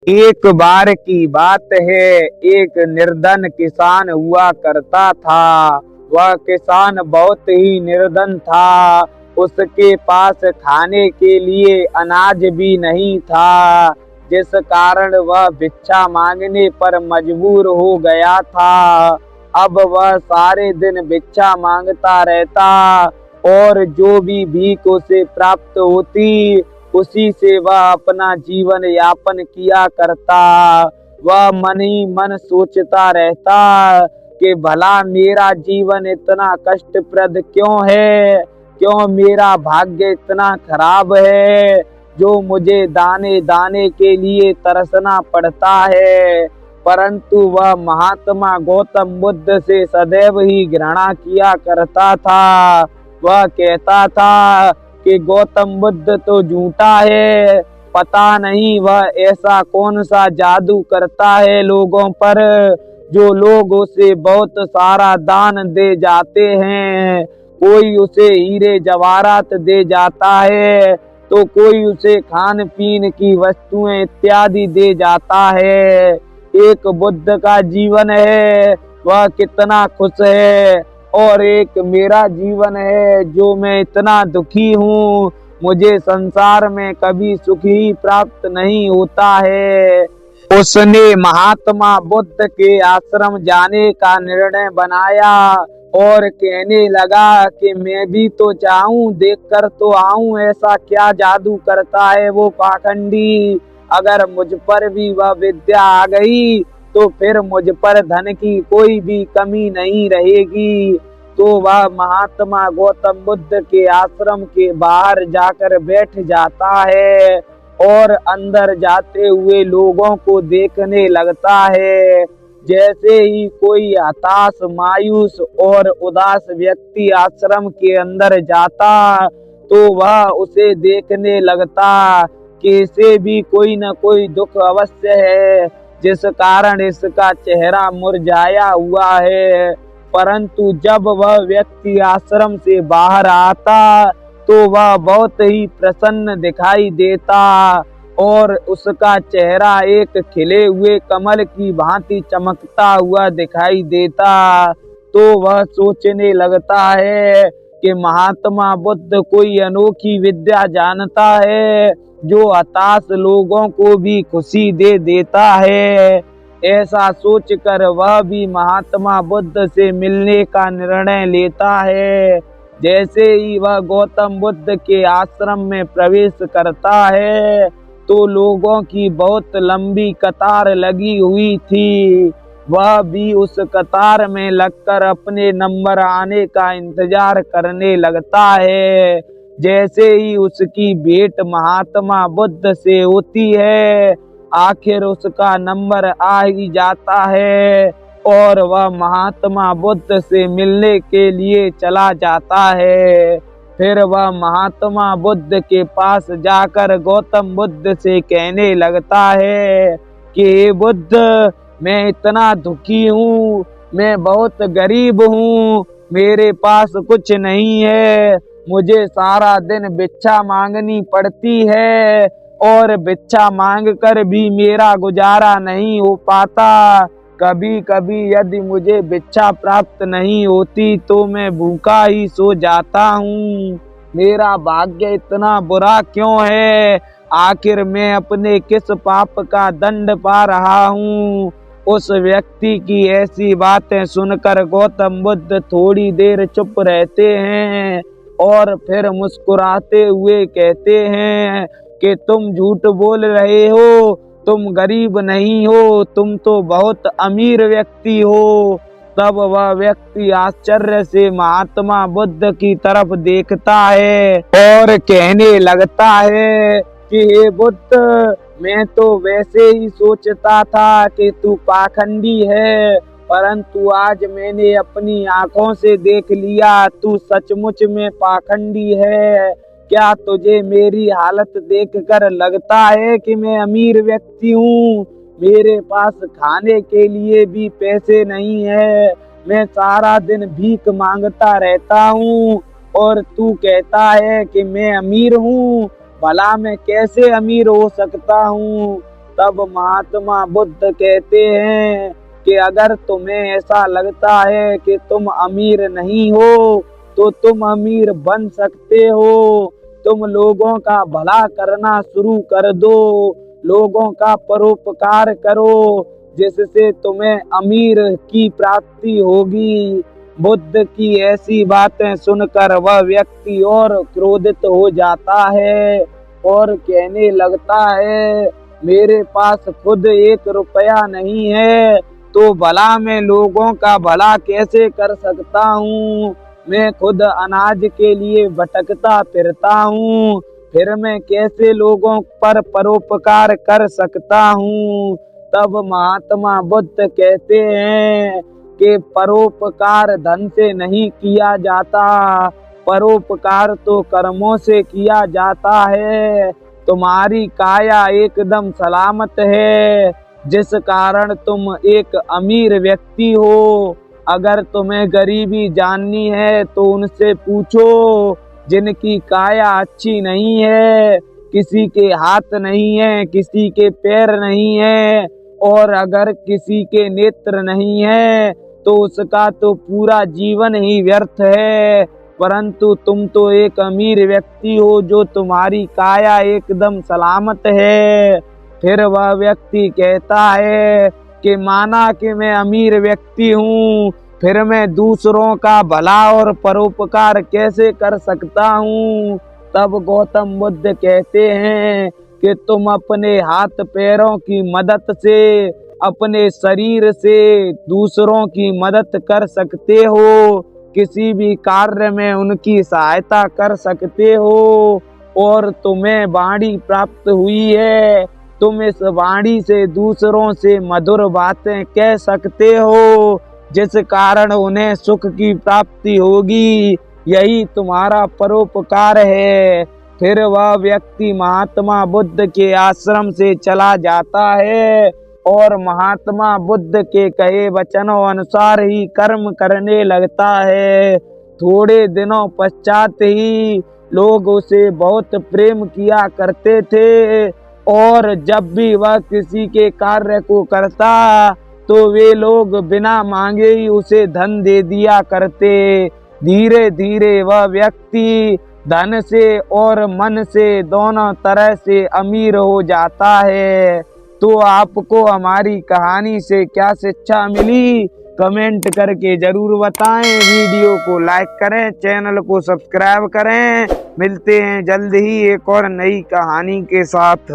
एक बार की बात है, एक निर्धन किसान हुआ करता था। वह किसान बहुत ही निर्धन था। उसके पास खाने के लिए अनाज भी नहीं था, जिस कारण वह भिक्षा मांगने पर मजबूर हो गया था। अब वह सारे दिन भिक्षा मांगता रहता और जो भी भीख उसे प्राप्त होती उसी से वह अपना जीवन यापन किया करता। वह मन ही मन सोचता रहता कि भला मेरा जीवन इतना कष्टप्रद क्यों है, क्यों मेरा भाग्य इतना खराब है जो मुझे दाने दाने के लिए तरसना पड़ता है। परंतु वह महात्मा गौतम बुद्ध से सदैव ही घृणा किया करता था। वह कहता था कि गौतम बुद्ध तो झूठा है, पता नहीं वह ऐसा कौन सा जादू करता है लोगों पर जो लोग उसे बहुत सारा दान दे जाते हैं। कोई उसे हीरे जवाहरात दे जाता है तो कोई उसे खान पीन की वस्तुएं इत्यादि दे जाता है। एक बुद्ध का जीवन है, वह कितना खुश है, और एक मेरा जीवन है जो मैं इतना दुखी हूँ। मुझे संसार में कभी सुख ही प्राप्त नहीं होता है। उसने महात्मा बुद्ध के आश्रम जाने का निर्णय बनाया और कहने लगा कि मैं भी तो चाहूं, देख कर तो आऊं ऐसा क्या जादू करता है वो पाखंडी। अगर मुझ पर भी वह विद्या आ गई तो फिर मुझ पर धन की कोई भी कमी नहीं रहेगी। तो वह महात्मा गौतम बुद्ध के आश्रम के बाहर जाकर बैठ जाता है और अंदर जाते हुए लोगों को देखने लगता है। जैसे ही कोई हताश, मायूस और उदास व्यक्ति आश्रम के अंदर जाता तो वह उसे देखने लगता कि इसे भी कोई न कोई दुख अवश्य है, जिस कारण इसका चेहरा मुरझाया हुआ है। परंतु जब वह व्यक्ति आश्रम से बाहर आता तो वह बहुत ही प्रसन्न दिखाई देता और उसका चेहरा एक खिले हुए कमल की भांति चमकता हुआ दिखाई देता। तो वह सोचने लगता है कि महात्मा बुद्ध कोई अनोखी विद्या जानता है जो हताश लोगों को भी खुशी दे देता है। ऐसा सोचकर वह भी महात्मा बुद्ध से मिलने का निर्णय लेता है। जैसे ही वह गौतम बुद्ध के आश्रम में प्रवेश करता है तो लोगों की बहुत लंबी कतार लगी हुई थी। वह भी उस कतार में लगकर अपने नंबर आने का इंतजार करने लगता है। जैसे ही उसकी भेंट महात्मा बुद्ध से होती है, आखिर उसका नंबर आ ही जाता है और वह महात्मा बुद्ध से मिलने के लिए चला जाता है। फिर वह महात्मा बुद्ध के पास जाकर गौतम बुद्ध से कहने लगता है कि हे बुद्ध, मैं इतना दुखी हूँ, मैं बहुत गरीब हूँ, मेरे पास कुछ नहीं है, मुझे सारा दिन भिक्षा मांगनी पड़ती है और भिक्षा मांग कर भी मेरा गुजारा नहीं हो पाता। कभी कभी यदि मुझे भिक्षा प्राप्त नहीं होती तो मैं भूखा ही सो जाता हूँ। मेरा भाग्य इतना बुरा क्यों है? आखिर मैं अपने किस पाप का दंड पा रहा हूँ? उस व्यक्ति की ऐसी बातें सुनकर गौतम बुद्ध थोड़ी देर चुप रहते हैं और फिर मुस्कुराते हुए कहते हैं कि तुम झूठ बोल रहे हो, तुम गरीब नहीं हो, तुम तो बहुत अमीर व्यक्ति हो। तब वह व्यक्ति आश्चर्य से महात्मा बुद्ध की तरफ देखता है और कहने लगता है कि हे बुद्ध, मैं तो वैसे ही सोचता था कि तू पाखंडी है, परंतु आज मैंने अपनी आंखों से देख लिया, तू सचमुच में पाखंडी है। क्या तुझे मेरी हालत देखकर लगता है कि मैं अमीर व्यक्ति हूँ? मेरे पास खाने के लिए भी पैसे नहीं है, मैं सारा दिन भीख मांगता रहता हूँ और तू कहता है कि मैं अमीर हूँ। भला मैं कैसे अमीर हो सकता हूँ? तब महात्मा बुद्ध कहते हैं कि अगर तुम्हें ऐसा लगता है कि तुम अमीर नहीं हो तो तुम अमीर बन सकते हो। तुम लोगों का भला करना शुरू कर दो, लोगों का परोपकार करो, जिससे तुम्हें अमीर की प्राप्ति होगी। बुद्ध की ऐसी बातें सुनकर वह व्यक्ति और क्रोधित हो जाता है और कहने लगता है, मेरे पास खुद 1 रुपया नहीं है तो भला मैं लोगों का भला कैसे कर सकता हूँ। मैं खुद अनाज के लिए भटकता फिरता हूँ, फिर मैं कैसे लोगों पर परोपकार कर सकता हूँ। तब महात्मा बुद्ध कहते हैं कि परोपकार धन से नहीं किया जाता, परोपकार तो कर्मों से किया जाता है। तुम्हारी काया एकदम सलामत है, जिस कारण तुम एक अमीर व्यक्ति हो। अगर तुम्हें गरीबी जाननी है तो उनसे पूछो जिनकी काया अच्छी नहीं है, किसी के हाथ नहीं है, किसी के पैर नहीं है, और अगर किसी के नेत्र नहीं है तो उसका तो पूरा जीवन ही व्यर्थ है। परंतु तुम तो एक अमीर व्यक्ति हो जो तुम्हारी काया एकदम सलामत है। फिर वह व्यक्ति कहता है कि माना कि मैं अमीर व्यक्ति हूँ, फिर मैं दूसरों का भला और परोपकार कैसे कर सकता हूँ। तब गौतम बुद्ध कहते हैं कि तुम अपने हाथ पैरों की मदद से, अपने शरीर से दूसरों की मदद कर सकते हो, किसी भी कार्य में उनकी सहायता कर सकते हो। और तुम्हें वाणी प्राप्त हुई है, तुम इस वाणी से दूसरों से मधुर बातें कह सकते हो, जिस कारण उन्हें सुख की प्राप्ति होगी। यही तुम्हारा परोपकार है। फिर वह व्यक्ति महात्मा बुद्ध के आश्रम से चला जाता है और महात्मा बुद्ध के कहे वचनों अनुसार ही कर्म करने लगता है। थोड़े दिनों पश्चात ही लोग उसे बहुत प्रेम किया करते थे और जब भी वह किसी के कार्य को करता तो वे लोग बिना मांगे ही उसे धन दे दिया करते। धीरे धीरे वह व्यक्ति धन से और मन से दोनों तरह से अमीर हो जाता है। तो आपको हमारी कहानी से क्या शिक्षा मिली, कमेंट करके जरूर बताएं। वीडियो को लाइक करें, चैनल को सब्सक्राइब करें। मिलते हैं जल्द ही एक और नई कहानी के साथ।